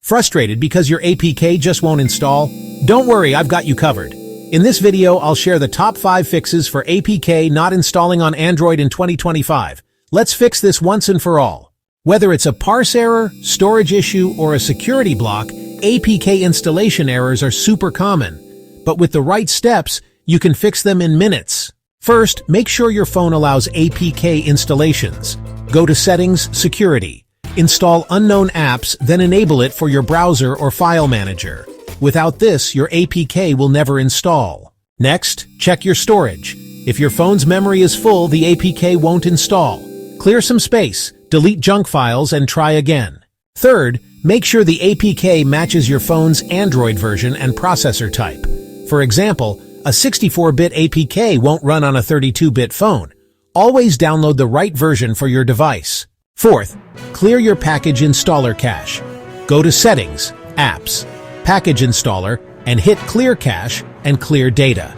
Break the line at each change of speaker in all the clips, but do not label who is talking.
Frustrated because your APK just won't install? Don't worry, I've got you covered. In this video, I'll share the top 5 fixes for APK not installing on Android in 2025. Let's fix this once and for all. Whether it's a parse error, storage issue, or a security block, APK installation errors are super common. But with the right steps, you can fix them in minutes. First, make sure your phone allows APK installations. Go to Settings, Security. Install unknown apps, then enable it for your browser or file manager. Without this, your APK will never install. Next, check your storage. If your phone's memory is full, the APK won't install. Clear some space, delete junk files, and try again. Third, make sure the APK matches your phone's Android version and processor type. For example, a 64-bit APK won't run on a 32-bit phone. Always download the right version for your device. Fourth, clear your package installer cache. Go to Settings, Apps, Package Installer, and hit Clear Cache and clear data.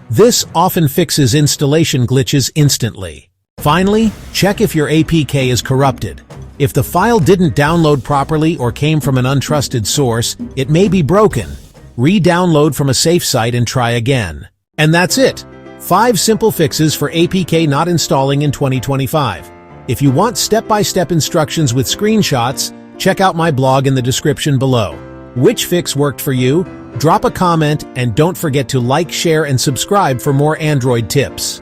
This often fixes installation glitches instantly. Finally, check if your APK is corrupted. If the file didn't download properly or came from an untrusted source, it may be broken. Re-download from a safe site and try again. And that's it! 5 simple fixes for APK not installing in 2025. If you want step-by-step instructions with screenshots, check out my blog in the description below. Which fix worked for you? Drop a comment and don't forget to like, share, and subscribe for more Android tips.